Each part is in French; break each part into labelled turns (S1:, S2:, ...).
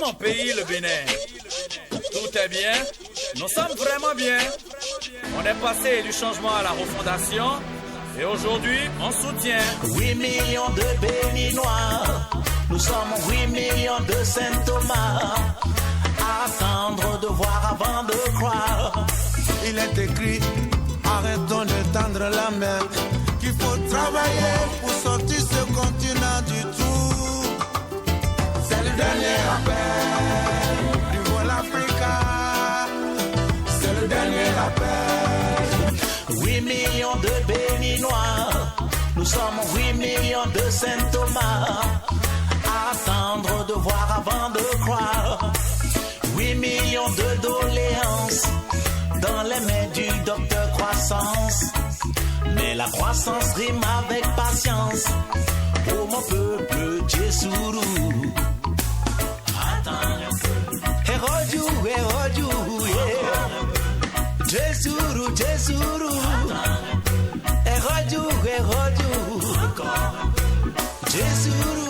S1: mon pays, le Bénin. Tout est bien. Nous sommes vraiment bien. On est passé du changement à la refondation. Et aujourd'hui, on soutient
S2: 8 millions de Béninois. Nous sommes 8 millions de Saint-Thomas. Attendre de voir avant de croire.
S3: Il est écrit, arrêtons de tendre la main, qu'il faut travailler pour sortir ce continent du trou. C'est le dernier appel du Vol Africa. C'est le dernier appel.
S2: 8 millions de Béninois. Nous sommes 8 millions de Saint-Thomas. Attendre de voir avant de croire. 8 millions de doléances dans les mains du docteur Croissance. Mais la croissance rime avec patience. Pour mon peuple, Djessourou. Attends un peu. Hérodou, yeah. Djessourou, Djessourou. Hérodou, Djessourou.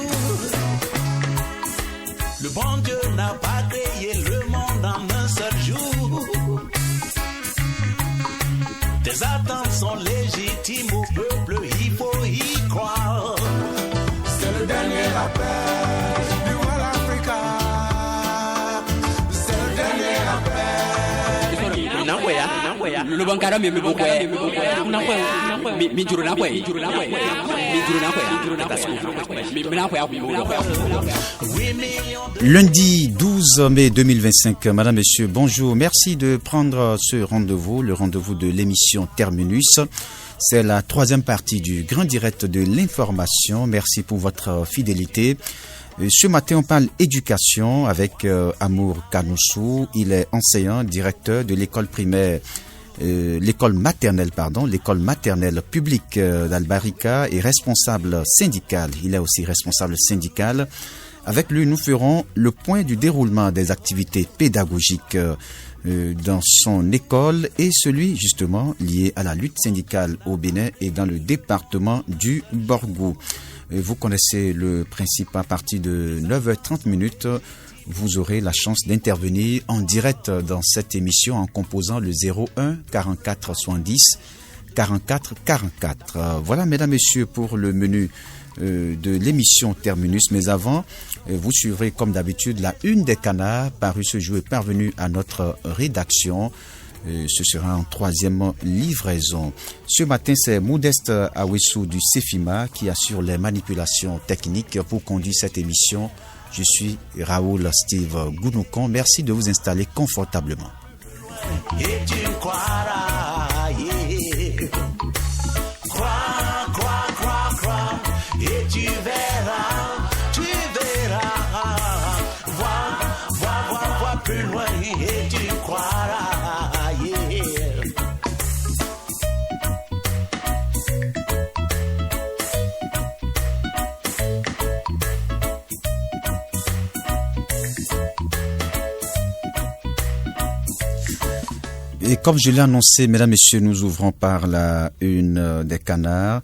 S2: Le bon Dieu n'a pas créé le monde en un seul jour. Tes attentes sont légitimes au peuple, il faut y croire.
S3: C'est le dernier appel du Vol Africa. C'est le dernier
S4: Lundi 12 mai 2025, Madame, Monsieur, bonjour. Merci de prendre ce rendez-vous, le rendez-vous de l'émission Terminus. C'est la troisième partie du grand direct de l'information. Merci pour votre fidélité. Ce matin, on parle éducation avec Amour Kanoussou. Il est enseignant, directeur de l'école primaire, l'école maternelle publique d'Albarica et responsable syndical. Il est aussi responsable syndical. Avec lui, nous ferons le point du déroulement des activités pédagogiques dans son école et celui justement lié à la lutte syndicale au Bénin et dans le département du Borgou. Vous connaissez le principe. À partir de 9h30, vous aurez la chance d'intervenir en direct dans cette émission en composant le 01 44 70 44 44. Voilà, mesdames, messieurs, pour le menu de l'émission Terminus. Mais avant, vous suivrez comme d'habitude la une des canards parue ce jour et parvenue à notre rédaction. Ce sera en troisième livraison. Ce matin, c'est Modeste Awessou du CEFIMA qui assure les manipulations techniques pour conduire cette émission. Je suis Raoul Steve Gounoukon. Merci de vous installer confortablement.
S2: Et tu croiras, yeah. Crois, et tu verras, vois plus loin, et tu croiras, yeah.
S4: Et comme je l'ai annoncé, mesdames, messieurs, nous ouvrons par la une des canards.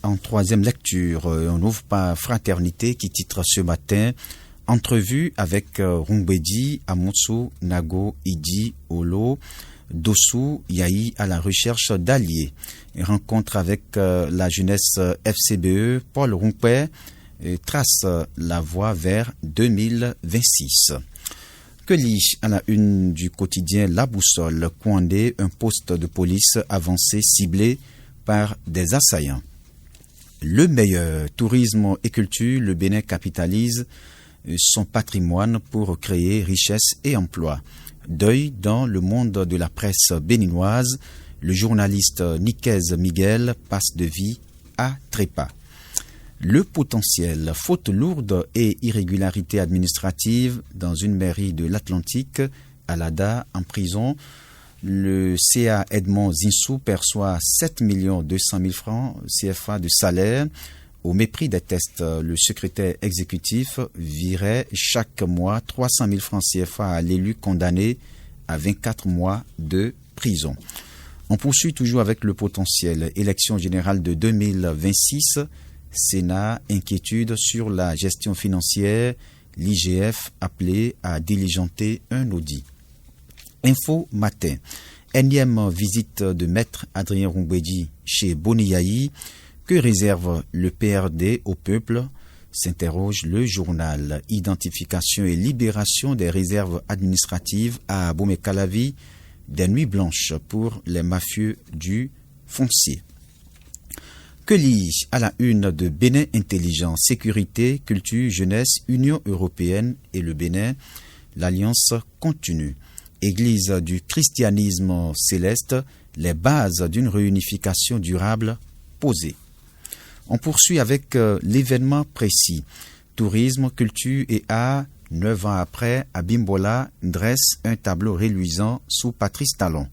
S4: En troisième lecture, on ouvre par Fraternité qui titre ce matin entrevue avec Rumbedi, Amotsu, Nago, Idi, Olo, Dossou, Yahi à la recherche d'alliés. Rencontre avec la jeunesse FCBE, Paul Rumpé trace la voie vers 2026. Que lit à la une du quotidien La Boussole, Kouandé, un poste de police avancé ciblé par des assaillants. Le meilleur, tourisme et culture, le Bénin capitalise son patrimoine pour créer richesse et emploi. Deuil dans le monde de la presse béninoise, le journaliste Niquez Miguel passe de vie à trépas. Le potentiel, faute lourde et irrégularité administrative dans une mairie de l'Atlantique, Alada en prison. Le CA Edmond Zinsou perçoit 7 200 000 francs CFA de salaire. Au mépris des tests, le secrétaire exécutif virait chaque mois 300 000 francs CFA à l'élu condamné à 24 mois de prison. On poursuit toujours avec le potentiel. Élection générale de 2026, Sénat, inquiétude sur la gestion financière, l'IGF appelé à diligenter un audit. Info matin, énième visite de maître Adrien Roumbédi chez Boniaï. Que réserve le PRD au peuple? S'interroge le journal. Identification et libération des réserves administratives à Abomey-Calavi, des nuits blanches pour les mafieux du foncier. Que lit à la une de Bénin Intelligence, sécurité, culture, jeunesse, Union européenne et le Bénin, l'alliance continue. Église du christianisme céleste, les bases d'une réunification durable posées. On poursuit avec l'événement précis. Tourisme, culture et art, 9 ans après, Abimbola dresse un tableau reluisant sous Patrice Talon.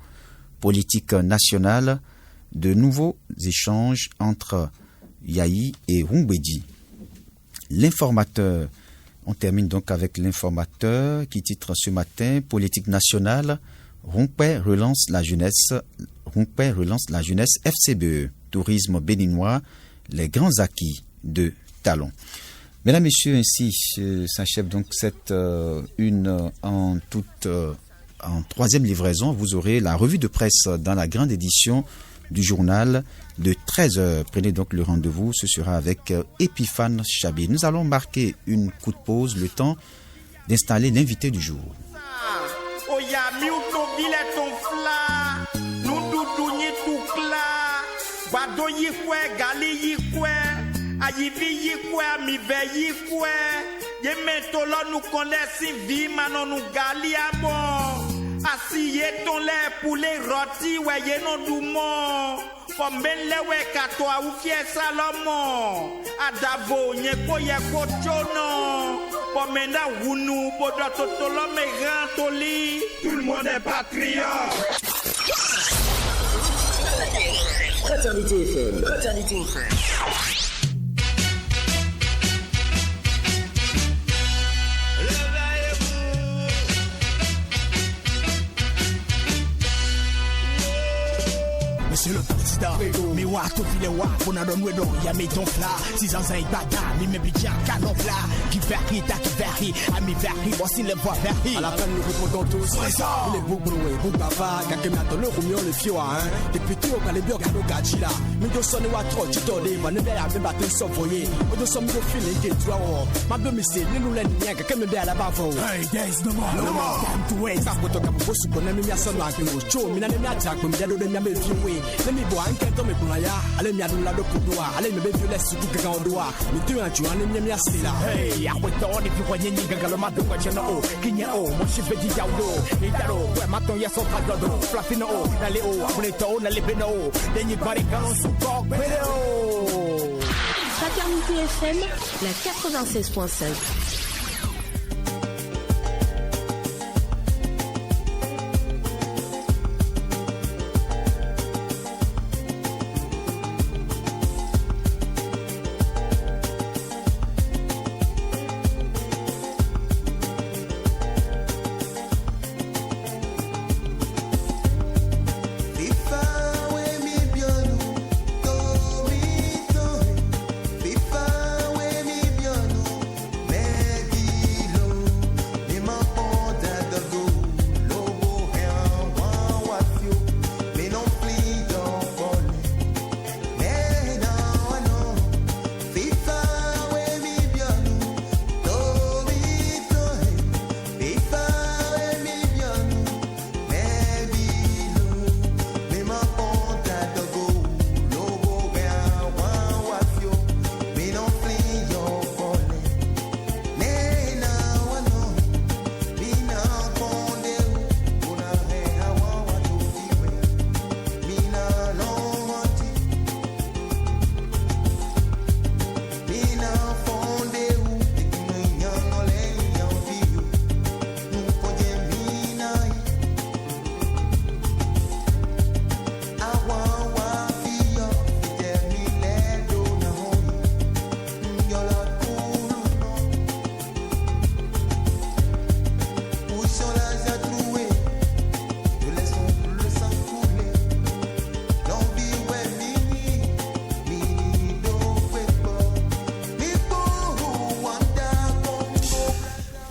S4: Politique nationale, de nouveaux échanges entre Yahi et Roumbédi. L'informateur, on termine donc avec l'informateur qui titre ce matin, politique nationale, Rompé relance la jeunesse FCBE, tourisme béninois, les grands acquis de Talon. Mesdames, Messieurs, ainsi s'achève donc cette une en troisième livraison. Vous aurez la revue de presse dans la grande édition du journal de 13h. Prenez donc le rendez-vous, ce sera avec Epiphane Chabi. Nous allons marquer une coup de pause, le temps d'installer l'invité du jour.
S5: Ayivi yikwe, mi ve yikwe. Ye mentolo nous connaissons vie, manon nous gali bon. Asi ye ton le pour les rôti, ouais ye non doumon. Comme ben le we katoa ou fie Salomon. Adavo nye ko ye ko chono. Comme mena wunu, bodo totolo me rantoli. Tout le monde est patriote.
S6: Fraternité FM. Fraternité FM.
S7: Monsieur le président, mais wa tout filet wa, pour n'a donné don, y'a mes ton fla, 6 ans et bada, mi me bidja canon fla, qui verri, ta qui verri, ami verri, voici les voix verri. À la fin nous répondons tous, présent. Les boubroués, boubava, kakemato, le roumio, le fioa, hein, des petits au calébio, gano gajila, mais de sonner wa trop, tu t'en dis, man, à même battre son voyer, ou de son milieu feeling, qui doit, ma domicile, nous l'en n'y a que me à la bavo. Hey, there's no more, no more, time to waste. Ça peut te capoter, sous qu'on aime bien son lac, nous, chaud, mina ne m'a jack, mais y'a de m'a me viewé. Let me boy, I'm me punaya. Allez, mia la do poudoa. Allez, me baby, laisse tout grand doigt. Mais tu as tu en es mia sila. Hey, I went on if you want any gagalo madu kwa chano. Kinya o, mo shife di jaudo. Itaro, kwa maton ya so kadodo. Flafino o, na le o, abonito na le beno. Then you body gone so talk video.
S8: Fraternité FM, la 96.5.
S3: Fifa, we mi biono,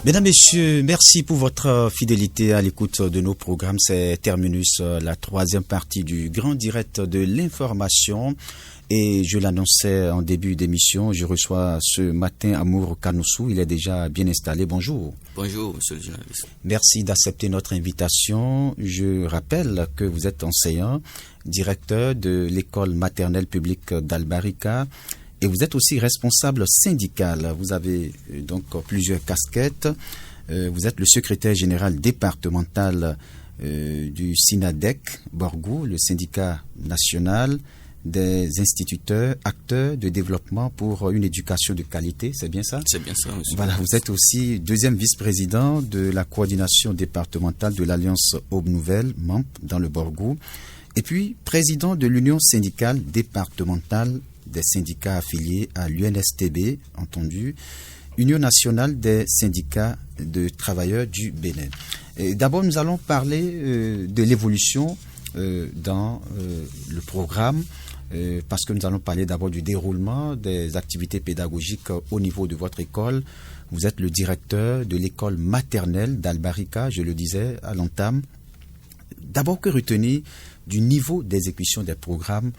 S4: Mesdames, Messieurs, merci pour votre fidélité à l'écoute de nos programmes. C'est Terminus, la troisième partie du grand direct de l'information. Et je l'annonçais en début d'émission, je reçois ce matin Amour Kanoussou. Il est déjà bien installé. Bonjour.
S9: Bonjour, monsieur le journaliste.
S4: Merci d'accepter notre invitation. Je rappelle que vous êtes enseignant, directeur de l'école maternelle publique d'Albarika. Et vous êtes aussi responsable syndical. Vous avez donc plusieurs casquettes. Vous êtes le secrétaire général départemental du SINADEC Borgou, le syndicat national des instituteurs, acteurs de développement pour une éducation de qualité. C'est bien ça?
S9: C'est bien ça, monsieur.
S4: Voilà, vous êtes aussi deuxième vice-président de la coordination départementale de l'Alliance Aube Nouvelle, MAMP, dans le Borgou. Et puis, président de l'Union syndicale départementale des syndicats affiliés à l'UNSTB, entendu, Union nationale des syndicats de travailleurs du Bénin. D'abord, nous allons parler de l'évolution dans le programme, parce que nous allons parler d'abord du déroulement des activités pédagogiques au niveau de votre école. Vous êtes le directeur de l'école maternelle d'Albarika, je le disais à l'entame. D'abord, que retenir du niveau d'exécution des programmes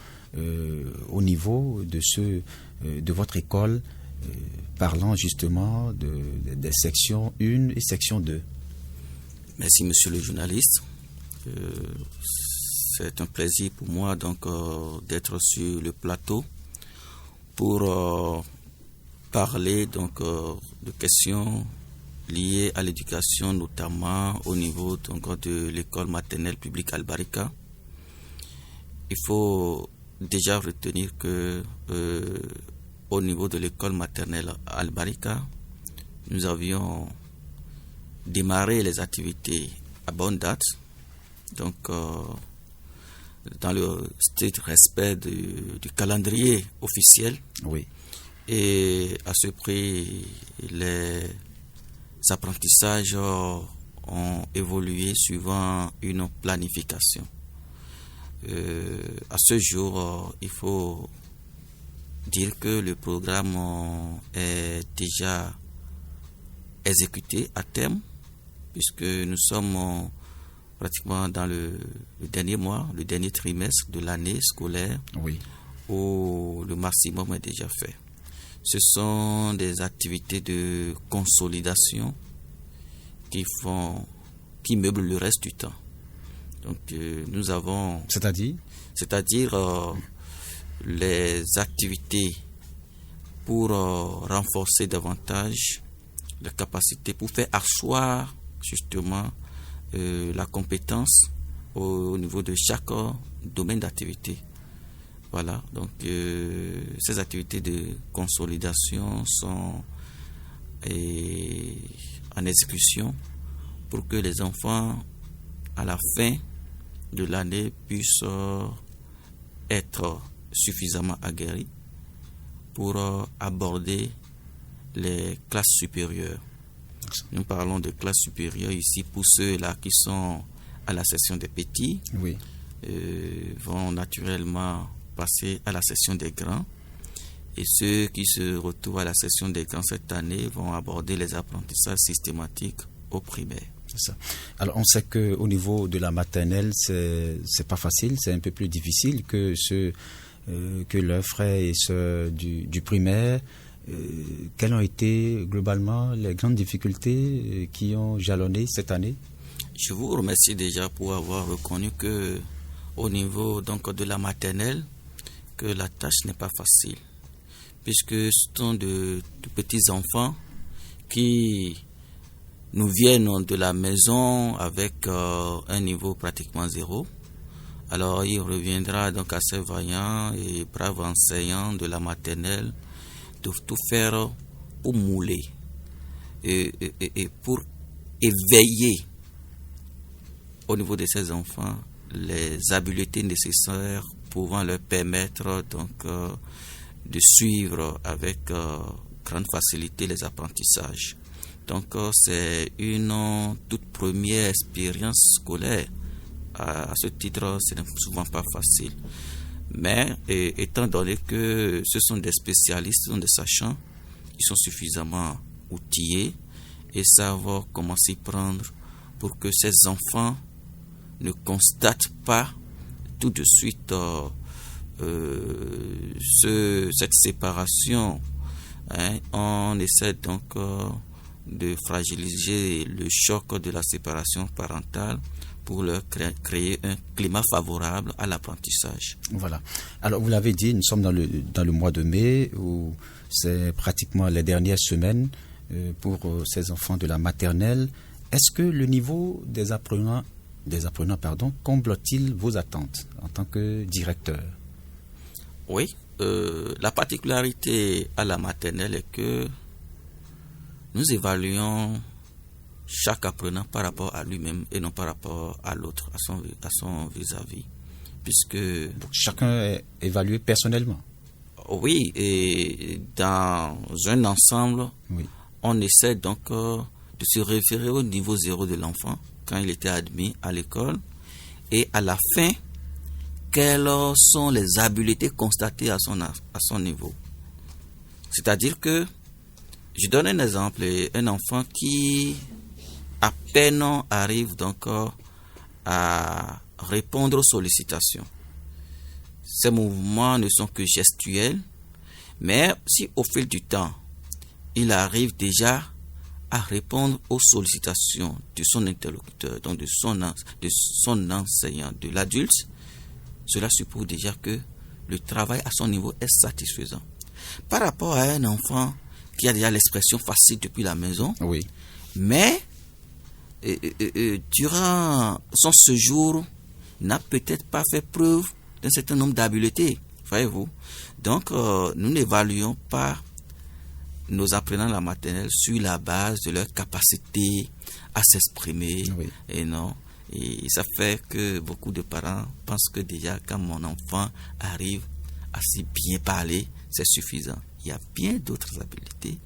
S4: au niveau de votre école, parlant justement des sections 1 et section 2.
S9: Merci, monsieur le journaliste. C'est un plaisir pour moi donc d'être sur le plateau pour parler donc de questions liées à l'éducation, notamment au niveau donc de l'école maternelle publique Albarika. Il faut déjà retenir que au niveau de l'école maternelle Albarika, nous avions démarré les activités à bonne date, donc dans le strict respect du calendrier officiel.
S4: Oui.
S9: Et à ce prix, les apprentissages ont évolué suivant une planification. À ce jour, il faut dire que le programme est déjà exécuté à terme, puisque nous sommes pratiquement dans le dernier mois, le dernier trimestre de l'année scolaire,
S4: oui,
S9: où le maximum est déjà fait. Ce sont des activités de consolidation qui meublent le reste du temps. Donc nous avons... C'est-à-dire les activités pour renforcer davantage la capacité, pour faire asseoir justement la compétence au niveau de chaque domaine d'activité. Voilà, donc ces activités de consolidation sont en exécution pour que les enfants, à la fin de l'année, puissent être suffisamment aguerris pour aborder les classes supérieures. Nous parlons de classes supérieures ici pour ceux-là qui sont à la section des petits,
S4: oui,
S9: vont naturellement passer à la section des grands, et ceux qui se retrouvent à la section des grands cette année vont aborder les apprentissages systématiques au primaire.
S4: C'est ça. Alors on sait que au niveau de la maternelle, c'est pas facile, c'est un peu plus difficile que leurs frères et ceux du primaire. Quelles ont été globalement les grandes difficultés qui ont jalonné cette année?
S9: Je vous remercie déjà pour avoir reconnu que au niveau donc de la maternelle, que la tâche n'est pas facile, puisque ce sont de petits enfants qui nous viennent de la maison avec un niveau pratiquement zéro. Alors il reviendra donc à ces vaillants et braves enseignants de la maternelle de tout faire pour mouler et pour éveiller au niveau de ces enfants les habiletés nécessaires pouvant leur permettre donc de suivre avec grande facilité les apprentissages. Donc c'est une toute première expérience scolaire. À ce titre, ce n'est souvent pas facile. Mais étant donné que ce sont des spécialistes, ce sont des sachants, ils sont suffisamment outillés et savoir comment s'y prendre pour que ces enfants ne constatent pas tout de suite cette séparation. On essaie donc de fragiliser le choc de la séparation parentale pour leur créer un climat favorable à l'apprentissage.
S4: Voilà. Alors, vous l'avez dit, nous sommes dans le mois de mai, où c'est pratiquement les dernières semaines pour ces enfants de la maternelle. Est-ce que le niveau des apprenants, comble-t-il vos attentes en tant que directeur?
S9: Oui. La particularité à la maternelle est que nous évaluons chaque apprenant par rapport à lui-même et non par rapport à l'autre, à son vis-à-vis. Puisque
S4: donc, chacun est évalué personnellement.
S9: Oui, et dans un ensemble, oui. On essaie donc de se référer au niveau zéro de l'enfant quand il était admis à l'école et à la fin, quelles sont les habiletés constatées à son niveau. C'est-à-dire que, je donne un exemple, un enfant qui à peine arrive donc à répondre aux sollicitations. Ces mouvements ne sont que gestuels, mais si au fil du temps, il arrive déjà à répondre aux sollicitations de son interlocuteur, donc de son enseignant, de l'adulte, cela suppose déjà que le travail à son niveau est satisfaisant. Par rapport à un enfant qui a déjà l'expression facile depuis la maison, oui. Mais durant son séjour, n'a peut-être pas fait preuve d'un certain nombre d'habiletés, voyez-vous. Donc, nous n'évaluons pas nos apprenants de la maternelle sur la base de leur capacité à s'exprimer, oui. Et non. Et ça fait que beaucoup de parents pensent que déjà quand mon enfant arrive à si bien parler, c'est suffisant. Il y a bien d'autres habiletés,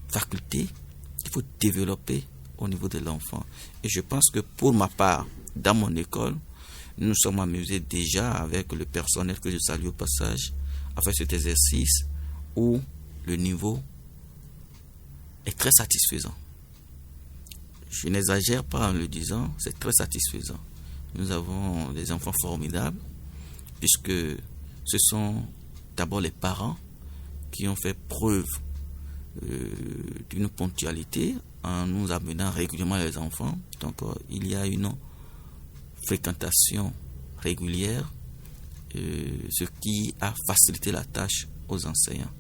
S9: facultés qu'il faut développer au niveau de l'enfant. Et je pense que pour ma part, dans mon école, nous nous sommes amusés déjà avec le personnel que je salue au passage à faire cet exercice où le niveau est très satisfaisant. Je n'exagère pas en le disant, c'est très satisfaisant. Nous avons des enfants formidables puisque ce sont d'abord les parents qui ont fait preuve d'une ponctualité en nous amenant régulièrement les enfants. Donc il y a une fréquentation régulière, ce qui a facilité la tâche aux enseignants.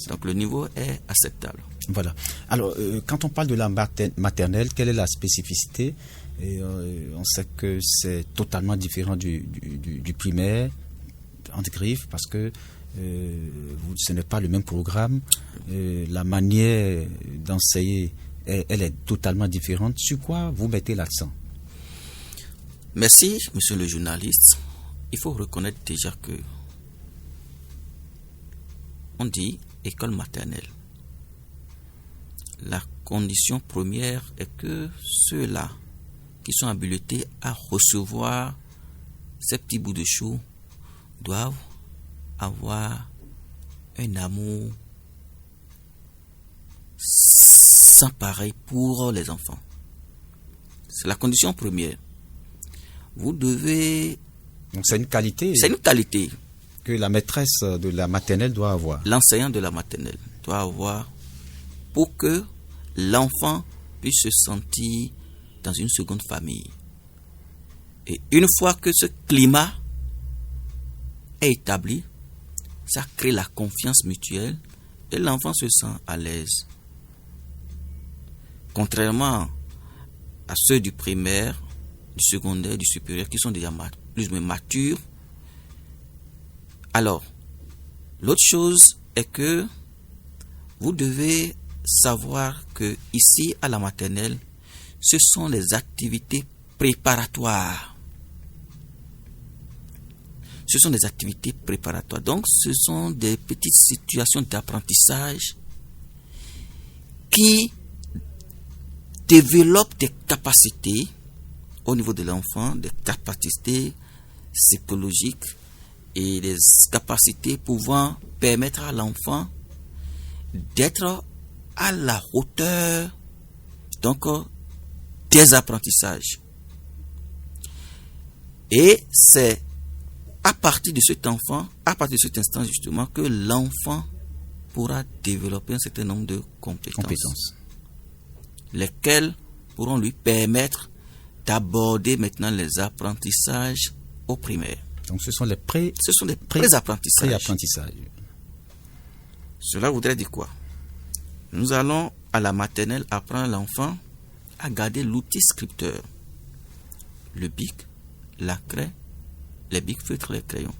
S9: Donc le niveau est acceptable.
S4: Voilà. Alors, quand on parle de la maternelle, quelle est la spécificité? Et, on sait que c'est totalement différent du primaire, entre griffes, parce que ce n'est pas le même programme. La manière d'enseigner, elle est totalement différente. Sur quoi vous mettez l'accent?
S9: Merci, monsieur le journaliste. Il faut reconnaître déjà que on dit école maternelle. La condition première est que ceux-là qui sont habilités à recevoir ces petits bouts de chou doivent avoir un amour sans pareil pour les enfants. C'est la condition première. Vous devez...
S4: Donc c'est une qualité.
S9: C'est une qualité.
S4: Que la maîtresse de la maternelle doit avoir.
S9: L'enseignant de la maternelle doit avoir pour que l'enfant puisse se sentir dans une seconde famille. Et une fois que ce climat est établi, ça crée la confiance mutuelle et l'enfant se sent à l'aise. Contrairement à ceux du primaire, du secondaire, du supérieur qui sont déjà plus ou moins matures. Alors, l'autre chose est que vous devez savoir que ici à la maternelle, ce sont les activités préparatoires. Ce sont des activités préparatoires. Donc, ce sont des petites situations d'apprentissage qui développent des capacités au niveau de l'enfant, des capacités psychologiques et des capacités pouvant permettre à l'enfant d'être à la hauteur donc des apprentissages. Et c'est à partir de cet enfant, à partir de cet instant justement, que l'enfant pourra développer un certain nombre de compétences. Lesquelles pourront lui permettre d'aborder maintenant les apprentissages au primaire.
S4: Donc ce sont les
S9: pré-apprentissages. Cela voudrait dire quoi? Nous allons à la maternelle apprendre l'enfant à garder l'outil scripteur. Le bic, la craie, les bics feutres, les crayons.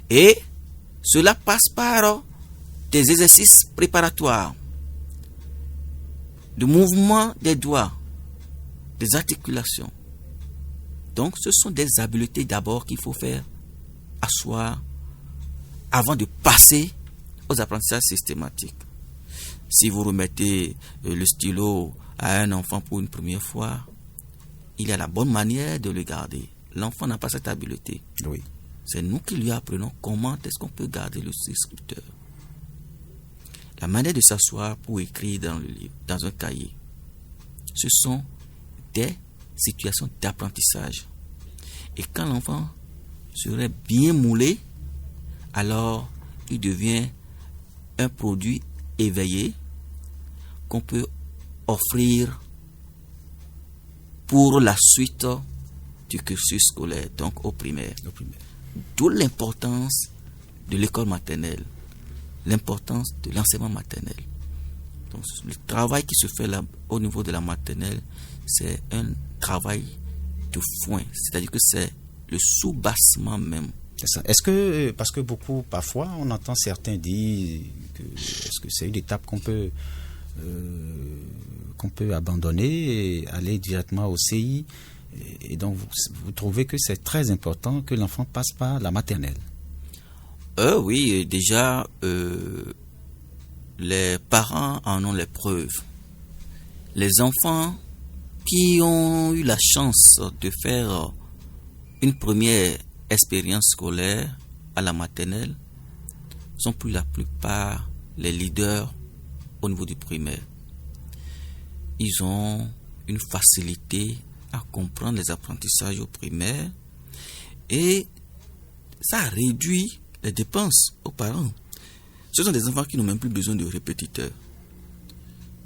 S9: Et cela passe par des exercices préparatoires, de mouvement des doigts, des articulations. Donc ce sont des habiletés d'abord qu'il faut faire asseoir avant de passer aux apprentissages systématiques. Si vous remettez le stylo à un enfant pour une première fois, il y a la bonne manière de le garder. L'enfant n'a pas cette habileté.
S4: Oui.
S9: C'est nous qui lui apprenons comment est-ce qu'on peut garder le scripteur. La manière de s'asseoir pour écrire dans le livre, dans un cahier. Ce sont des situations d'apprentissage. Et quand l'enfant serait bien moulé, alors il devient un produit éveillé qu'on peut offrir pour la suite du cursus scolaire, donc au primaire. D'où l'importance de l'école maternelle, l'importance de l'enseignement maternel. Donc, le travail qui se fait là, au niveau de la maternelle, c'est un travail de foin, c'est-à-dire que c'est le sous-bassement même.
S4: C'est ça. Est-ce que, parce que beaucoup, parfois, on entend certains dire que est-ce que c'est une étape qu'on peut abandonner et aller directement au CI, et donc vous trouvez que c'est très important que l'enfant passe par la maternelle?
S9: Oui, déjà, les parents en ont les preuves. Les enfants qui ont eu la chance de faire une première expérience scolaire à la maternelle sont pour la plupart les leaders au niveau du primaire. Ils ont une facilité à comprendre les apprentissages au primaire et ça réduit les dépenses aux parents. Ce sont des enfants qui n'ont même plus besoin de répétiteurs.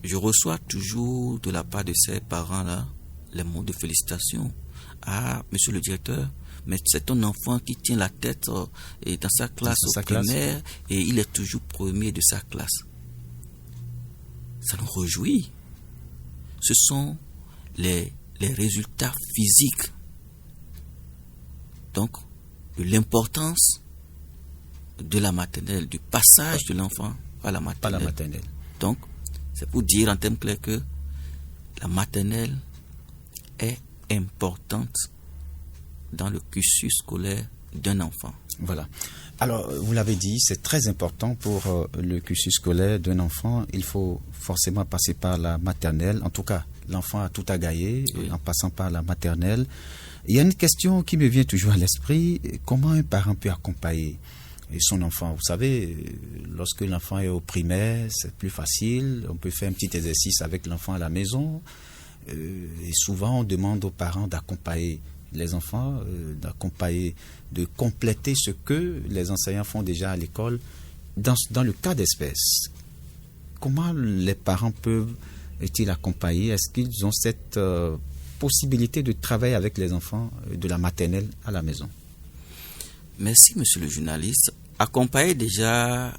S9: Je reçois toujours de la part de ces parents-là les mots de félicitations. Ah, monsieur le directeur, mais c'est un enfant qui tient la tête dans sa classe au primaire et il est toujours premier de sa classe. Ça nous réjouit. Ce sont les résultats physiques. Donc, de l'importance de la maternelle, du passage de l'enfant à la maternelle. Donc, c'est pour dire en termes clairs que la maternelle est importante dans le cursus scolaire d'un enfant.
S4: Voilà. Alors, vous l'avez dit, c'est très important pour le cursus scolaire d'un enfant. Il faut forcément passer par la maternelle. En tout cas, l'enfant a tout à gagner en passant par la maternelle. Il y a une question qui me vient toujours à l'esprit. Comment un parent peut accompagner son enfant? Vous savez, lorsque l'enfant est au primaire, c'est plus facile. On peut faire un petit exercice avec l'enfant à la maison. Et souvent, on demande aux parents d'accompagner les enfants, de compléter ce que les enseignants font déjà à l'école dans le cas d'espèce. Comment les parents peuvent-ils accompagner? Est-ce qu'ils ont cette possibilité de travailler avec les enfants de la maternelle à la maison?
S9: Merci, monsieur le journaliste. Accompagner déjà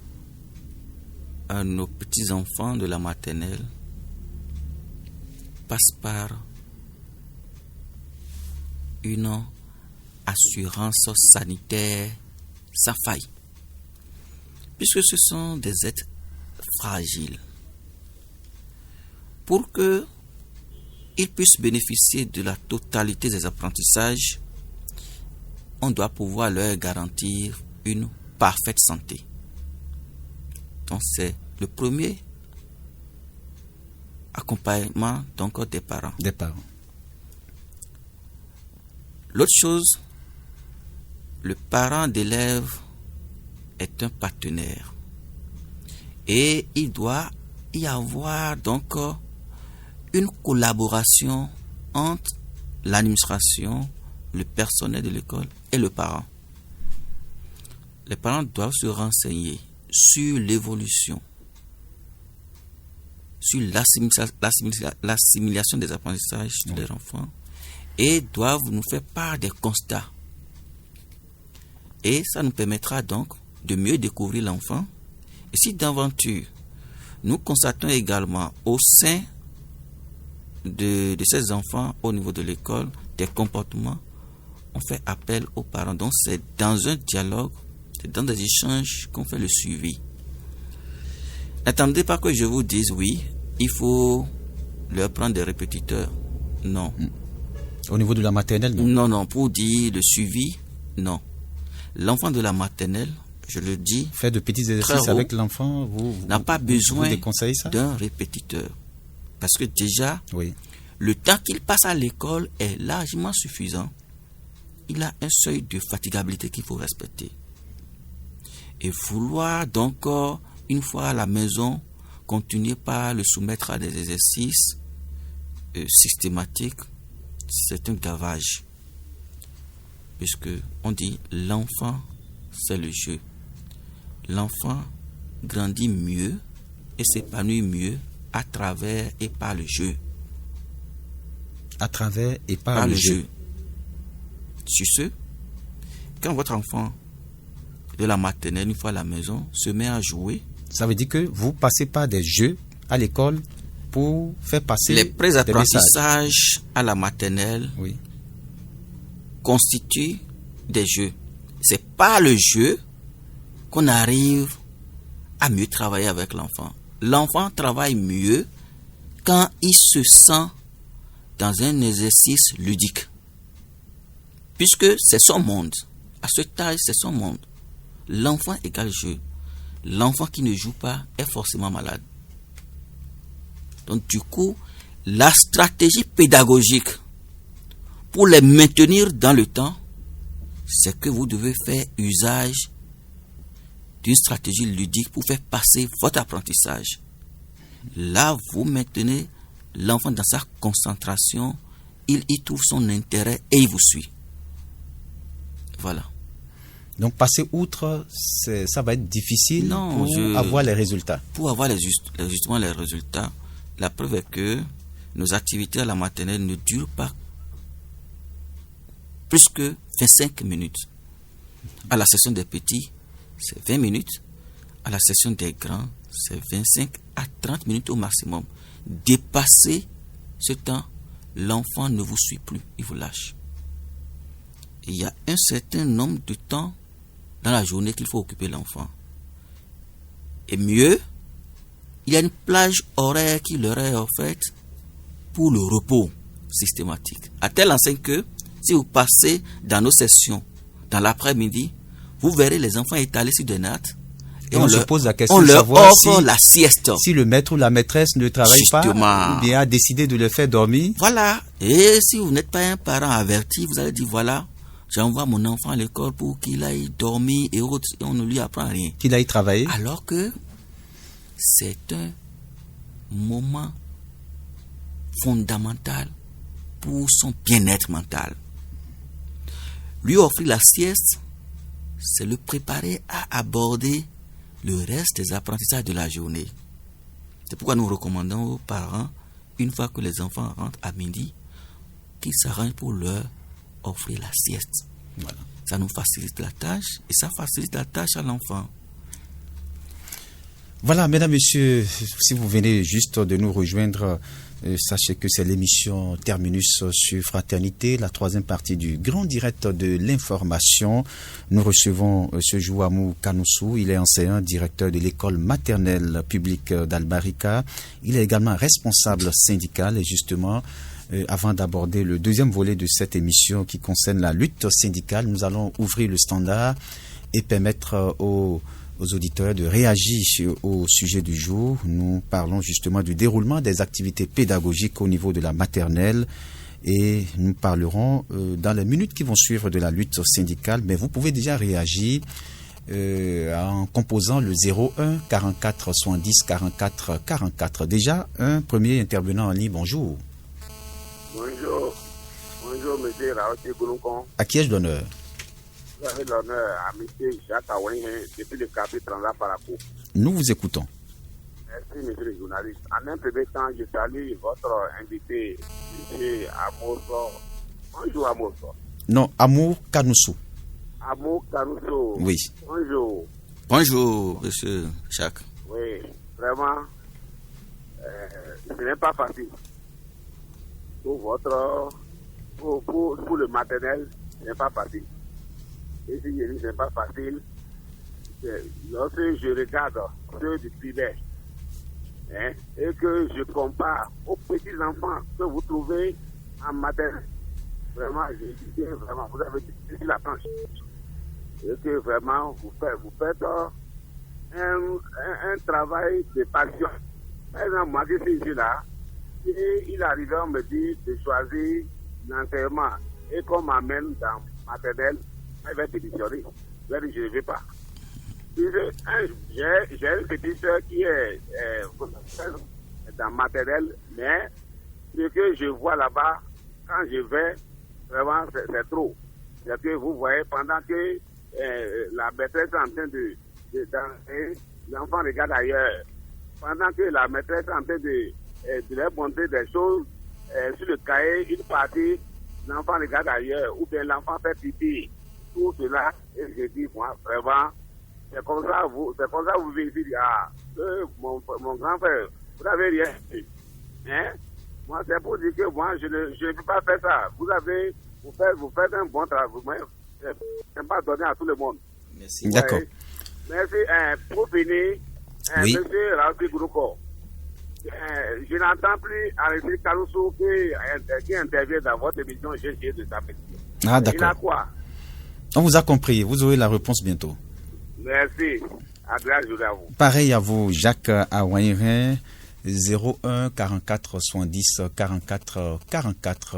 S9: nos petits-enfants de la maternelle passe par une assurance sanitaire sans faille, puisque ce sont des êtres fragiles. Pour qu'ils puissent bénéficier de la totalité des apprentissages, on doit pouvoir leur garantir une parfaite santé. Donc c'est le premier accompagnement donc des parents. L'autre chose, le parent d'élève est un partenaire et il doit y avoir donc une collaboration entre l'administration, le personnel de l'école et le parent. Les parents doivent se renseigner sur l'évolution, sur l'assimilation des apprentissages de leurs enfants et doivent nous faire part des constats. Et ça nous permettra donc de mieux découvrir l'enfant. Et si d'aventure, nous constatons également au sein de ces enfants, au niveau de l'école, des comportements, on fait appel aux parents. Donc c'est dans un dialogue, c'est dans des échanges qu'on fait le suivi. N'attendez pas que je vous dise oui, il faut leur prendre des répétiteurs. Non.
S4: Au niveau de la maternelle, non?
S9: Non, pour dire le suivi, non. L'enfant de la maternelle, je le dis,
S4: fait de petits exercices avec l'enfant, vous
S9: n'a pas besoin
S4: ça
S9: d'un répétiteur. Parce que déjà,
S4: oui,
S9: le temps qu'il passe à l'école est largement suffisant. Il a un seuil de fatigabilité qu'il faut respecter. Et vouloir donc, une fois à la maison, continuer par le soumettre à des exercices systématiques, c'est un gavage. Puisque on dit l'enfant, c'est le jeu. L'enfant grandit mieux et s'épanouit mieux à travers et par le jeu.
S4: À travers et par le jeu.
S9: Sur ce, quand votre enfant de la maternelle, une fois à la maison, se met à jouer,
S4: ça veut dire que vous passez par des jeux à l'école pour faire passer
S9: les pré-apprentissages à la maternelle,
S4: oui,
S9: constituent des jeux. C'est par le jeu qu'on arrive à mieux travailler avec l'enfant. L'enfant travaille mieux quand il se sent dans un exercice ludique. Puisque c'est son monde. À cet âge, c'est son monde. L'enfant égale jeu. L'enfant qui ne joue pas est forcément malade. Donc du coup, la stratégie pédagogique pour les maintenir dans le temps, c'est que vous devez faire usage d'une stratégie ludique pour faire passer votre apprentissage. Là, vous maintenez l'enfant dans sa concentration, il y trouve son intérêt et il vous suit. Voilà.
S4: Donc passer outre, ça va être difficile pour avoir les résultats.
S9: Pour avoir justement les résultats, la preuve est que nos activités à la maternelle ne durent pas plus que 25 minutes. À la session des petits, c'est 20 minutes. À la session des grands, c'est 25 à 30 minutes au maximum. Dépasser ce temps, l'enfant ne vous suit plus, il vous lâche. Il y a un certain nombre de temps dans la journée qu'il faut occuper l'enfant. Et mieux, il y a une plage horaire qui leur est offerte pour le repos systématique. À telle enseigne que si vous passez dans nos sessions, dans l'après-midi, vous verrez les enfants étalés sur des nattes.
S4: Et on se pose la question
S9: de
S4: savoir
S9: offre la sieste.
S4: Si le maître ou la maîtresse ne travaille pas, ou bien a décidé de le faire dormir.
S9: Voilà. Et si vous n'êtes pas un parent averti, vous allez dire voilà, j'envoie mon enfant à l'école pour qu'il aille dormir et autres, et on ne lui apprend rien.
S4: Qu'il aille travailler.
S9: Alors que c'est un moment fondamental pour son bien-être mental. Lui offrir la sieste, c'est le préparer à aborder le reste des apprentissages de la journée. C'est pourquoi nous recommandons aux parents, une fois que les enfants rentrent à midi, qu'ils s'arrangent pour leur offrir la sieste. Voilà. Ça nous facilite la tâche et ça facilite la tâche à l'enfant.
S4: Voilà, mesdames, messieurs, si vous venez juste de nous rejoindre, sachez que c'est l'émission Terminus sur Fraternité, la troisième partie du grand direct de l'information. Nous recevons ce jour Amou Kanoussou. Il est enseignant, directeur de l'école maternelle publique d'Albarika. Il est également responsable syndical et justement, avant d'aborder le deuxième volet de cette émission qui concerne la lutte syndicale, nous allons ouvrir le standard et permettre aux auditeurs de réagir au sujet du jour. Nous parlons justement du déroulement des activités pédagogiques au niveau de la maternelle et nous parlerons dans les minutes qui vont suivre de la lutte syndicale, mais vous pouvez déjà réagir en composant le 01 44 70 44 44. Déjà, un premier intervenant en ligne, bonjour.
S10: Bonjour. Bonjour, monsieur Raoul Gouloukon.
S4: À qui ai-je l'honneur?
S10: Vous avez l'honneur à monsieur Jacques Aouin, depuis le quartier Transat Parakou.
S4: Nous vous écoutons.
S10: Merci, monsieur le journaliste. En un premier temps, je salue votre invité, monsieur Amour. Bonjour, Amour.
S4: Non, Amour Kanoussou.
S10: Amour Kanoussou.
S4: Oui.
S10: Bonjour.
S9: Bonjour, monsieur Jacques.
S10: Oui, vraiment, ce n'est pas facile. Pour le maternel, ce n'est pas facile. Et si je dis ce n'est pas facile, lorsque je regarde ceux du primaire, et que je compare aux petits enfants que vous trouvez en maternelle, vraiment, je dis que vraiment, vous avez difficile la planche. Et que vraiment, vous faites un travail de passion. Par exemple, moi, je suis ici là, et il arrivait, on me dit de choisir l'enseignement. Et qu'on m'amène dans maternelle, elle va démissionner. Je vais dire, je ne vais pas. J'ai une petite soeur qui est dans maternelle, mais ce que je vois là-bas, quand je vais, vraiment, c'est trop. C'est que vous voyez, pendant que la maîtresse est en train de danser, l'enfant regarde ailleurs. Pendant que la maîtresse est en train de leur montrer des choses sur le cahier, une partie, l'enfant regarde ailleurs, ou bien l'enfant fait pipi. Tout cela, et je dis, moi, vraiment, c'est comme ça, vous venez dire, mon grand frère, vous n'avez rien fait. Moi, c'est pour dire que moi, je ne peux pas faire ça. Vous faites un bon travail. Je ne pas donner à tout le monde.
S4: Merci. D'accord.
S10: Merci. Pour finir,
S4: oui.
S10: monsieur Raoul Gouloukon, je n'entends plus Alexis Kaloussou qui intervient dans votre émission. J'ai essayé de s'appeler.
S4: Ah, d'accord.
S10: Il a quoi?
S4: On vous a compris. Vous aurez la réponse bientôt.
S10: Merci. Agréable journée à vous.
S4: Pareil à vous, Jacques Aouin, 01 44 70 44 44.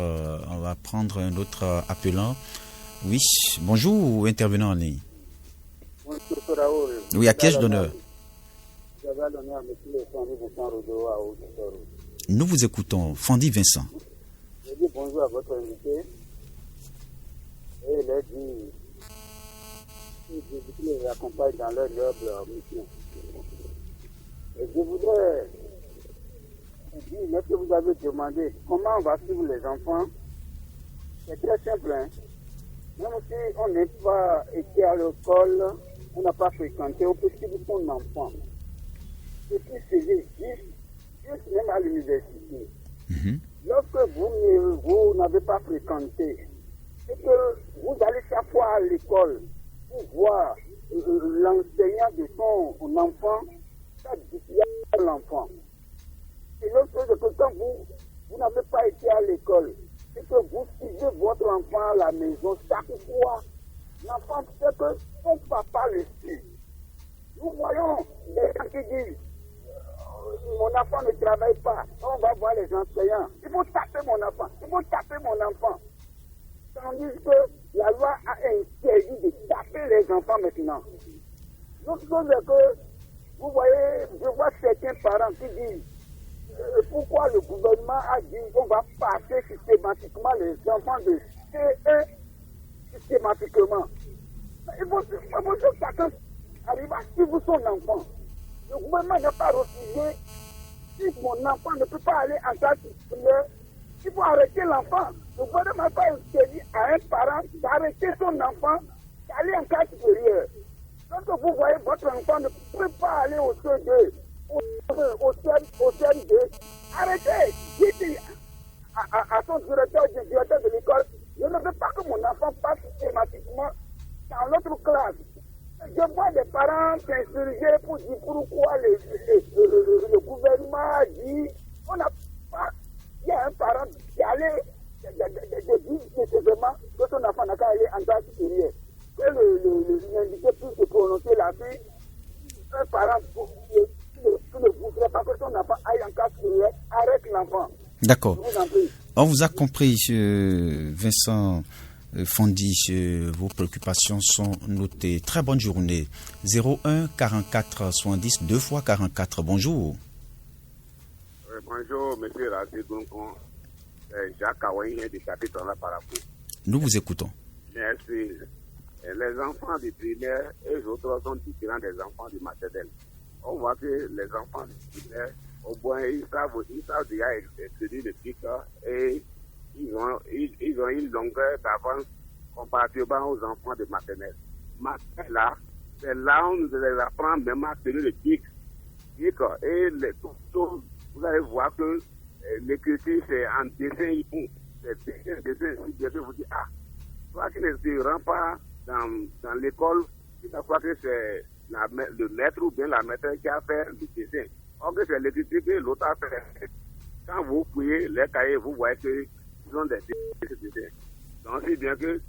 S4: On va prendre un autre appelant. Oui, bonjour, intervenant en ligne.
S10: Bonjour, Raoul.
S4: Oui, à qui ai-je l'honneur?
S10: J'avais l'honneur à M. Fondi Vincent Rodo à Haute-Toro.
S4: Nous vous écoutons, Fondi Vincent.
S10: Je dis bonjour à votre invité. Et il a dit je les accompagne dans leur noble mission. Et je voudrais dire, est-ce que vous avez demandé comment on va suivre les enfants? C'est très simple, hein? Même si on n'est pas été à l'école, on n'a pas fréquenté, on peut suivre son enfant. Et puis c'est juste même à l'université. Lorsque vous n'avez pas fréquenté, et que vous allez chaque fois à l'école pour voir l'enseignant de son enfant, ça dit à l'enfant. Et l'autre chose, c'est que quand vous n'avez pas été à l'école, et que vous suivez votre enfant à la maison, chaque fois, l'enfant sait que son papa le suit. Nous voyons des gens qui disent, mon enfant ne travaille pas, on va voir les enseignants. Il faut taper mon enfant, il faut taper mon enfant. Tandis que la loi a interdit de taper les enfants maintenant. L'autre chose est que, vous voyez, je vois certains parents qui disent, pourquoi le gouvernement a dit qu'on va passer systématiquement les enfants de C1 systématiquement. Il faut que chacun arrive à suivre son enfant. Le gouvernement n'a pas refusé. Si mon enfant ne peut pas aller en classe supérieure, il faut arrêter l'enfant. Le gouvernement n'a pas interdit à un parent d'arrêter son enfant d'aller en classe supérieure. Donc vous voyez, votre enfant ne peut pas aller au CE2, au CM2. Arrêtez. Dites à son directeur de l'école, je ne veux pas que mon enfant passe systématiquement dans l'autre classe. Je vois des parents s'insurger pour dire pourquoi le gouvernement a dit on n'a pas. Il y a un parent qui allait de dire nécessairement que son enfant n'a qu'à aller en classe supérieure. Que l'indiqué puisse se prononcer là-dessus. Un parent qui ne voudrait pas que son enfant aille en classe supérieure, arrête l'enfant.
S4: D'accord. On vous a compris, Vincent Fondi, vos préoccupations sont notées. Très bonne journée. 01 44 70 2 fois 44. Bonjour.
S10: Bonjour, monsieur Rassi Gonkon. Jacques Aouaï de chapitre là par rapport.
S4: Nous vous écoutons.
S10: Merci. Les enfants du primaire et les autres sont différents des enfants du maternel. On voit que les enfants du primaire, au moins, ils savent déjà étudier le pic et ils ont une longueur d'avance comparativement aux enfants de maternelle. Là, c'est là où nous les apprenons même à tenir le pic. Et vous allez voir que l'écriture, c'est en dessin. C'est dessin. Si je vous dis, toi qui ne te rends pas dans l'école, tu crois que c'est le maître ou bien la maîtresse qui a fait le dessin. Or que c'est l'écriture que l'autre a fait. Quand vous fouillez les cahiers, vous voyez qu'ils ont des dessins. Donc c'est bien que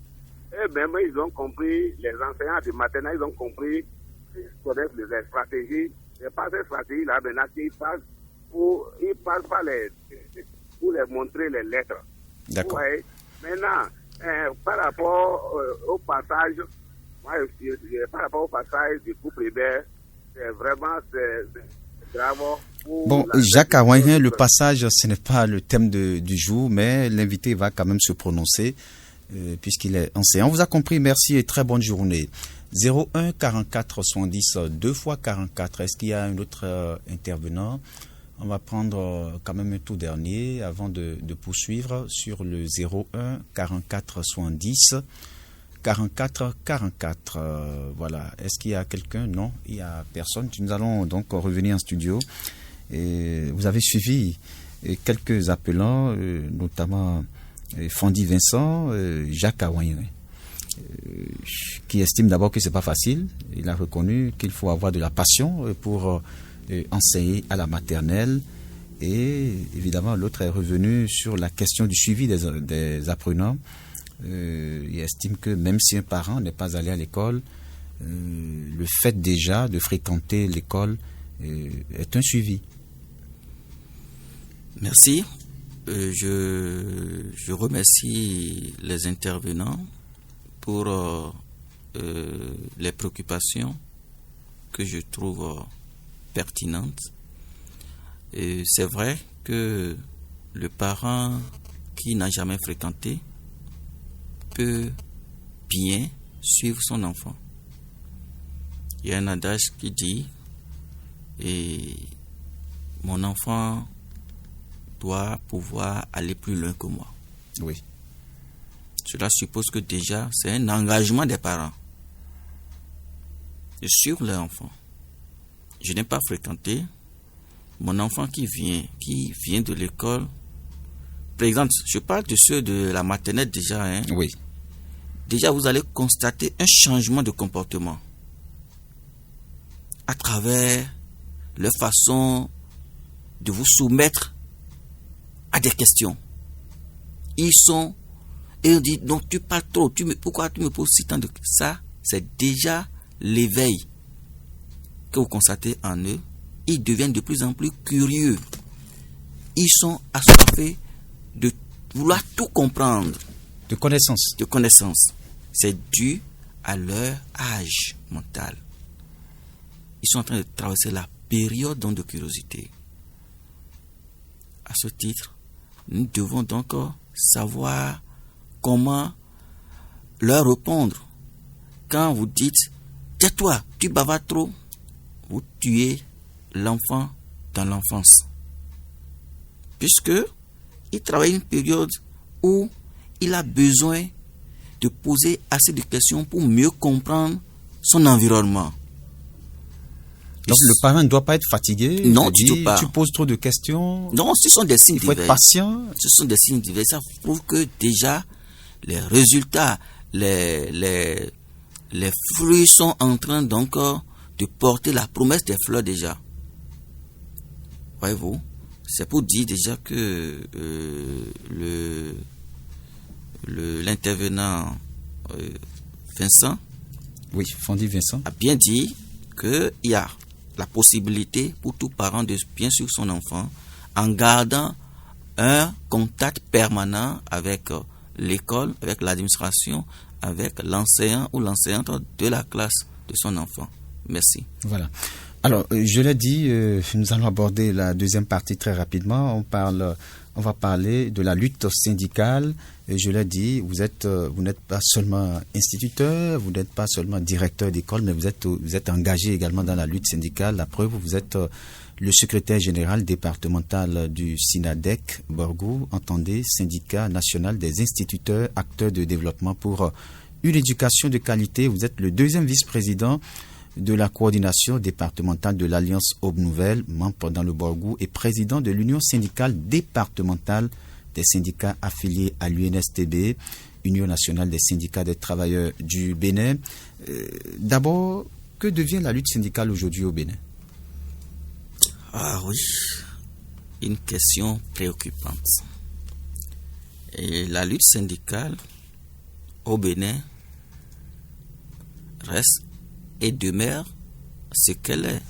S10: eux-mêmes, ils ont compris, les enseignants du maternel, ils ont compris, ils connaissent les stratégies. Et par ces stratégies-là, maintenant, ils passent par pour les montrer les lettres.
S4: D'accord.
S10: Ouais. Maintenant, par rapport au passage, par rapport au passage du couple primaire, c'est vraiment grave.
S4: Bon, Jacques Aouaïen, le passage, ce n'est pas le thème du jour, mais l'invité va quand même se prononcer puisqu'il est enseignant. On vous a compris, merci et très bonne journée. 01 44 70 2 fois 44. Est-ce qu'il y a un autre intervenant? On va prendre quand même un tout dernier avant de poursuivre sur le 01 44 70 44 44. Voilà. Est-ce qu'il y a quelqu'un? Non, il n'y a personne. Nous allons donc revenir en studio. Et vous avez suivi quelques appelants, notamment Fondi Vincent, Jacques Aouaïen, qui estime d'abord que c'est pas facile. Il a reconnu qu'il faut avoir de la passion pour enseigner à la maternelle. Et évidemment, l'autre est revenu sur la question du suivi des apprenants. Il estime que même si un parent n'est pas allé à l'école, le fait déjà de fréquenter l'école est un suivi.
S9: Merci. Je remercie les intervenants pour les préoccupations que je trouve pertinentes. Et c'est vrai que le parent qui n'a jamais fréquenté peut bien suivre son enfant. Il y a un adage qui dit mon enfant doit pouvoir aller plus loin que moi.
S4: Oui.
S9: Cela suppose que déjà c'est un engagement des parents de suivre leur enfant. Je n'ai pas fréquenté. Mon enfant qui vient de l'école, par exemple, je parle de ceux de la maternelle déjà. Hein.
S4: Oui.
S9: Déjà, vous allez constater un changement de comportement à travers leur façon de vous soumettre à des questions. Ils sont, et on dit, non, tu parles trop, pourquoi tu me poses si tant de... Ça, c'est déjà l'éveil que vous constatez en eux. Ils deviennent de plus en plus curieux. Ils sont assoiffés de vouloir tout comprendre.
S4: De connaissance.
S9: De connaissance. C'est dû à leur âge mental. Ils sont en train de traverser la période de curiosité. À ce titre, nous devons donc savoir comment leur répondre. Quand vous dites, tais-toi, tu bavardes trop, vous tuez l'enfant dans l'enfance. Puisque il travaille une période où il a besoin de poser assez de questions pour mieux comprendre son environnement.
S4: Donc le parent ne doit pas être fatigué.
S9: Non, du tout pas.
S4: Tu poses trop de questions.
S9: Non, ce sont des signes divers.
S4: Il faut être patient.
S9: Ce sont des signes divers. Ça prouve que déjà les résultats, les fruits sont en train donc de porter la promesse des fleurs déjà. Voyez-vous, c'est pour dire déjà que l'intervenant Vincent,
S4: oui, Fondi Vincent,
S9: a bien dit qu'il y a la possibilité pour tout parent de bien suivre son enfant en gardant un contact permanent avec l'école, avec l'administration, avec l'enseignant ou l'enseignante de la classe de son enfant. Merci.
S4: Voilà. Alors, je l'ai dit, nous allons aborder la deuxième partie très rapidement. On va parler de la lutte syndicale. Et je l'ai dit, vous n'êtes pas seulement instituteur, vous n'êtes pas seulement directeur d'école, mais vous êtes engagé également dans la lutte syndicale. La preuve, vous êtes le secrétaire général départemental du SINADEC, Borgou, entendez, syndicat national des instituteurs, acteurs de développement pour une éducation de qualité. Vous êtes le deuxième vice-président de la coordination départementale de l'Alliance Aube Nouvelle, membre dans le Borgou et président de l'Union syndicale départementale des syndicats affiliés à l'UNSTB, Union nationale des syndicats des travailleurs du Bénin. D'abord, que devient la lutte syndicale aujourd'hui au Bénin?
S9: Ah oui, une question préoccupante. Et la lutte syndicale au Bénin reste et demeure ce qu'elle est.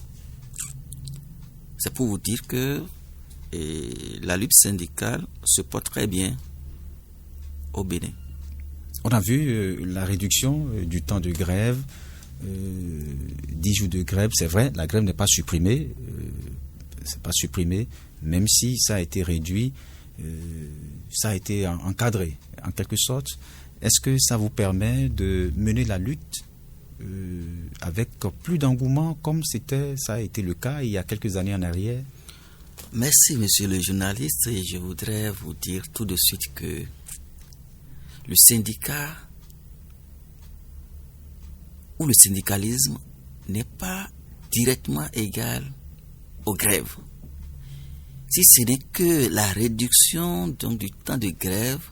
S9: C'est pour vous dire que la lutte syndicale se porte très bien au Bénin.
S4: On a vu la réduction du temps de grève, 10 jours de grève, c'est vrai, la grève n'est pas supprimée, même si ça a été réduit, ça a été encadré en quelque sorte. Est-ce que ça vous permet de mener la lutte avec plus d'engouement comme ça a été le cas il y a quelques années en arrière?
S9: Merci, monsieur le journaliste, et je voudrais vous dire tout de suite que le syndicat ou le syndicalisme n'est pas directement égal aux grèves. Si ce n'est que la réduction donc, du temps de grève,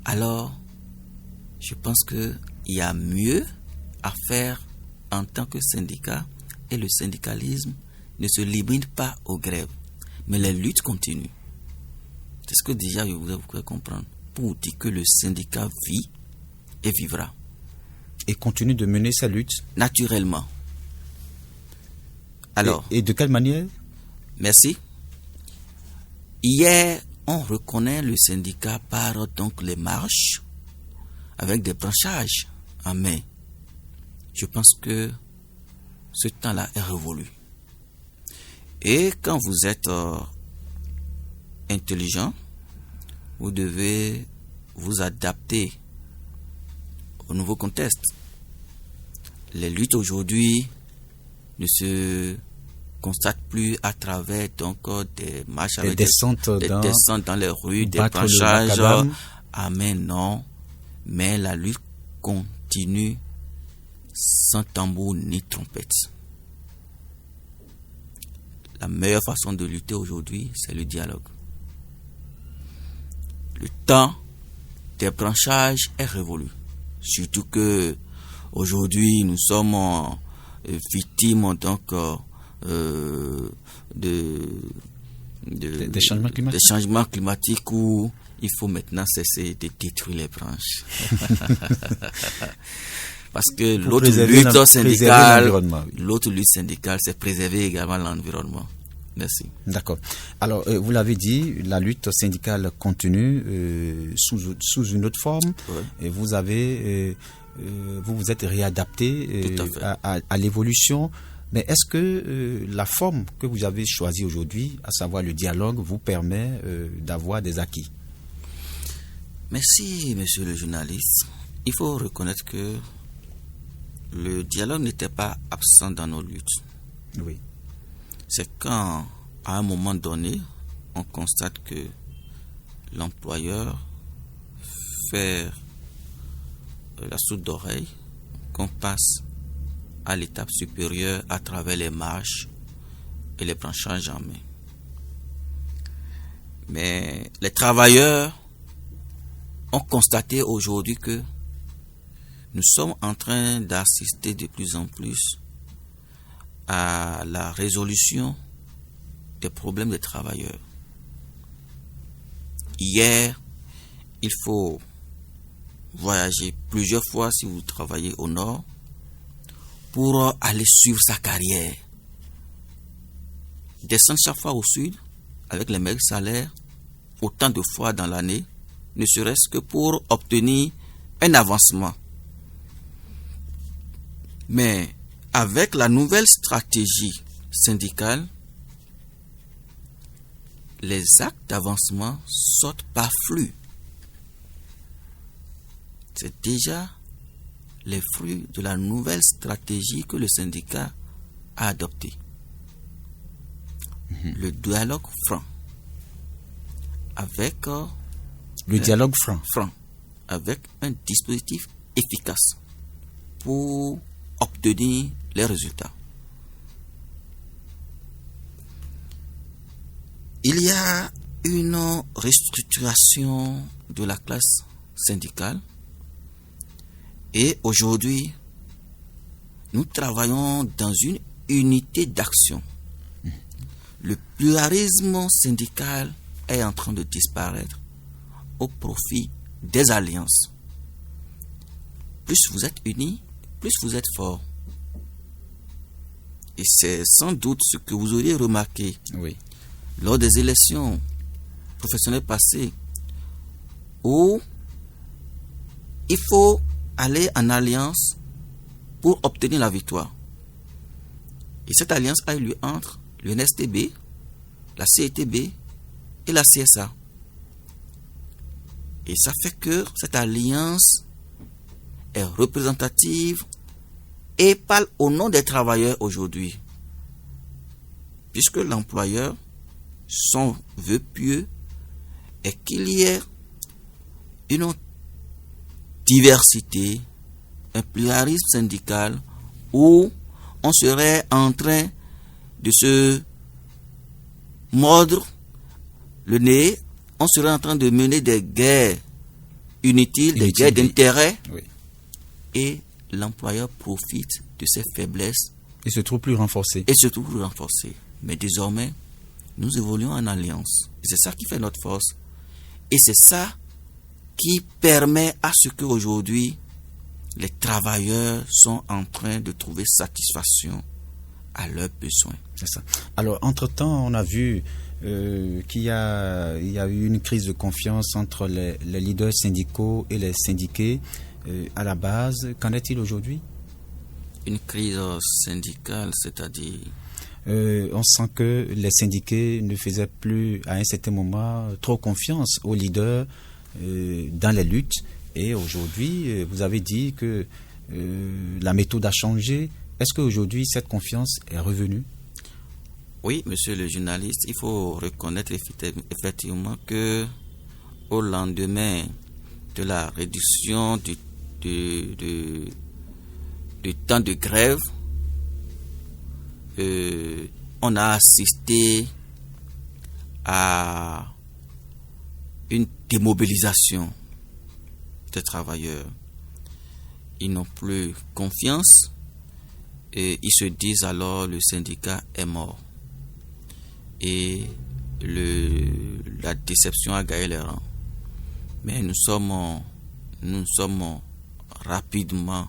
S9: alors je pense qu'il y a mieux à faire en tant que syndicat, et le syndicalisme ne se limite pas aux grèves, mais les luttes continuent. C'est ce que déjà je voudrais vous comprendre, pour dire que le syndicat vit et vivra.
S4: Et continue de mener sa lutte?
S9: Naturellement. Alors.
S4: Et de quelle manière?
S9: Merci. Hier, on reconnaît le syndicat par donc les marches avec des branchages en main. Je pense que ce temps-là est révolu. Et quand vous êtes intelligent, vous devez vous adapter au nouveau contexte. Les luttes aujourd'hui ne se constatent plus à travers donc des marches avec des descentes dans les rues, des branchages à main, non. Mais la lutte continue sans tambour ni trompette. La meilleure façon de lutter aujourd'hui, c'est le dialogue. Le temps des branchages est révolu. Surtout que aujourd'hui, nous sommes victimes donc
S4: des
S9: changements climatiques où il faut maintenant cesser de détruire les branches. Parce que l'autre lutte syndicale, c'est préserver également l'environnement. Merci.
S4: D'accord. Alors, vous l'avez dit, la lutte syndicale continue sous une autre forme.
S9: Ouais.
S4: Et vous avez, vous êtes réadapté à l'évolution. Mais est-ce que la forme que vous avez choisie aujourd'hui, à savoir le dialogue, vous permet d'avoir des acquis?
S9: Merci, monsieur le journaliste. Il faut reconnaître que le dialogue n'était pas absent dans nos luttes.
S4: Oui.
S9: C'est quand, à un moment donné, on constate que l'employeur fait la sourde d'oreille, qu'on passe à l'étape supérieure à travers les marches et les branchages en main. Mais les travailleurs ont constaté aujourd'hui que nous sommes en train d'assister de plus en plus à la résolution des problèmes des travailleurs. Hier, il faut voyager plusieurs fois si vous travaillez au nord pour aller suivre sa carrière. Descendre chaque fois au sud avec les mêmes salaires autant de fois dans l'année ne serait-ce que pour obtenir un avancement. Mais avec la nouvelle stratégie syndicale, les actes d'avancement sortent par flux. C'est déjà les fruits de la nouvelle stratégie que le syndicat a adoptée. Le dialogue franc. Avec
S4: le dialogue franc,
S9: avec un dispositif efficace pour obtenir les résultats. Il y a une restructuration de la classe syndicale et aujourd'hui, nous travaillons dans une unité d'action. Le pluralisme syndical est en train de disparaître au profit des alliances. Plus vous êtes unis, plus vous êtes forts. Et c'est sans doute ce que vous auriez remarqué lors des élections professionnelles passées, où il faut aller en alliance pour obtenir la victoire. Et cette alliance a eu lieu entre le NSTB, la CETB et la CSA. Et ça fait que cette alliance est représentative et parle au nom des travailleurs aujourd'hui. Puisque l'employeur, son vœu pieux est qu'il y ait une diversité, un pluralisme syndical où on serait en train de se mordre le nez, on serait en train de mener des guerres inutiles, des guerres d'intérêt, et l'employeur profite de ses faiblesses.
S4: Et se trouve plus renforcé.
S9: Mais désormais, nous évoluons en alliance. Et c'est ça qui fait notre force. Et c'est ça qui permet à ce qu'aujourd'hui, les travailleurs sont en train de trouver satisfaction à leurs besoins.
S4: C'est ça. Alors, entre-temps, on a vu qu'il y a eu une crise de confiance entre les leaders syndicaux et les syndiqués à la base. Qu'en est-il aujourd'hui?
S9: Une crise syndicale, c'est-à-dire?
S4: On sent que les syndiqués ne faisaient plus, à un certain moment, trop confiance aux leaders dans les luttes. Et aujourd'hui, vous avez dit que la méthode a changé. Est-ce qu'aujourd'hui, cette confiance est revenue?
S9: Oui, monsieur le journaliste, il faut reconnaître effectivement que au lendemain de la réduction du temps de grève, on a assisté à une démobilisation des travailleurs. Ils n'ont plus confiance et ils se disent alors le syndicat est mort. Et la déception a gagné les rangs. Mais nous sommes rapidement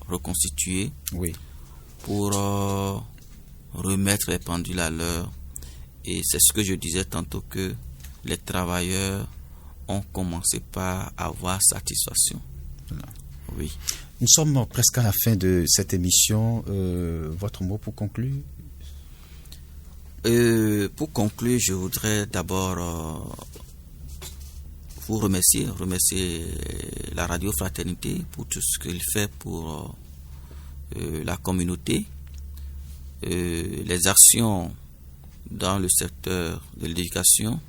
S9: reconstitués pour remettre les pendules à l'heure. Et c'est ce que je disais tantôt, que les travailleurs ont commencé par avoir satisfaction.
S4: Voilà.
S9: Oui.
S4: Nous sommes presque à la fin de cette émission. Votre mot pour conclure?
S9: Pour conclure, je voudrais d'abord vous remercier la Radio Fraternité pour tout ce qu'il fait pour la communauté, les actions dans le secteur de l'éducation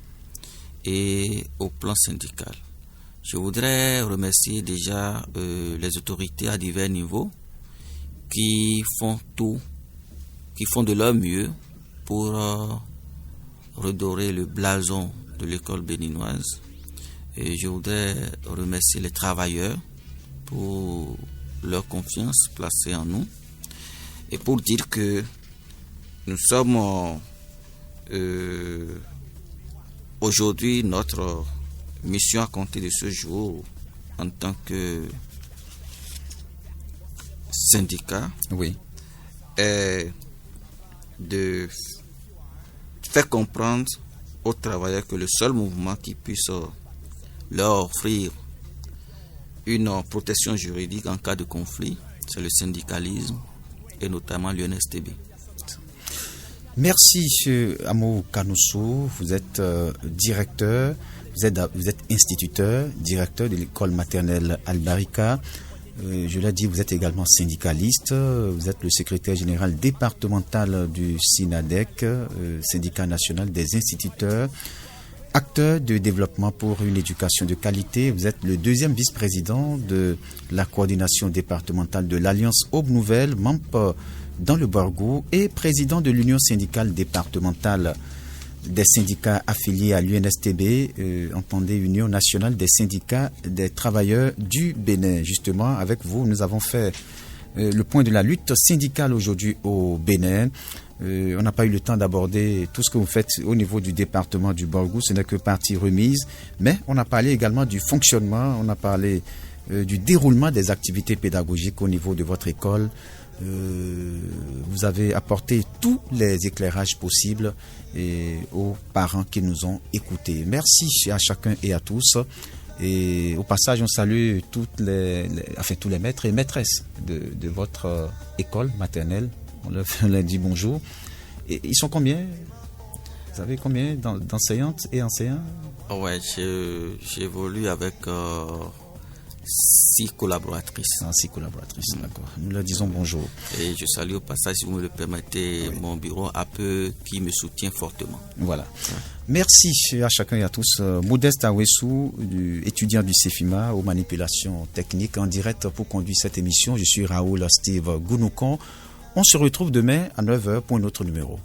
S9: et au plan syndical. Je voudrais remercier déjà les autorités à divers niveaux qui font de leur mieux pour redorer le blason de l'école béninoise. Et je voudrais remercier les travailleurs pour leur confiance placée en nous et pour dire que nous sommes aujourd'hui, notre mission à compter de ce jour en tant que syndicat est de faire comprendre aux travailleurs que le seul mouvement qui puisse leur offrir une protection juridique en cas de conflit, c'est le syndicalisme et notamment l'UNSTB.
S4: Merci, M. Amo Kanoussou. Vous êtes directeur, vous êtes instituteur, directeur de l'école maternelle Albarika. Je l'ai dit, vous êtes également syndicaliste. Vous êtes le secrétaire général départemental du SINADEC, syndicat national des instituteurs. Acteur de développement pour une éducation de qualité, vous êtes le deuxième vice-président de la coordination départementale de l'Alliance Aube Nouvelle, membre dans le Borgou, et président de l'Union syndicale départementale des syndicats affiliés à l'UNSTB, entendez Union nationale des syndicats des travailleurs du Bénin. Justement, avec vous, nous avons fait le point de la lutte syndicale aujourd'hui au Bénin. On n'a pas eu le temps d'aborder tout ce que vous faites au niveau du département du Borgou, ce n'est que partie remise, mais on a parlé également du fonctionnement, on a parlé du déroulement des activités pédagogiques au niveau de votre école. Vous avez apporté tous les éclairages possibles aux parents qui nous ont écoutés. Merci à chacun et à tous. Et au passage, on salue tous les maîtres et maîtresses de votre école maternelle. On leur dit bonjour. Et ils sont combien? Vous savez combien d'enseignantes et enseignants?
S9: Ouais, j'évolue avec 6 collaboratrices.
S4: 6 collaboratrices, d'accord. Nous leur disons bonjour.
S9: Et je salue au passage, si vous me le permettez, mon bureau APE qui me soutient fortement.
S4: Voilà. Ouais. Merci à chacun et à tous. Modeste Awessou, étudiant du CEFIMA aux manipulations techniques, en direct pour conduire cette émission. Je suis Raoul Steve Gounoucon. On se retrouve demain à 9h pour un autre numéro.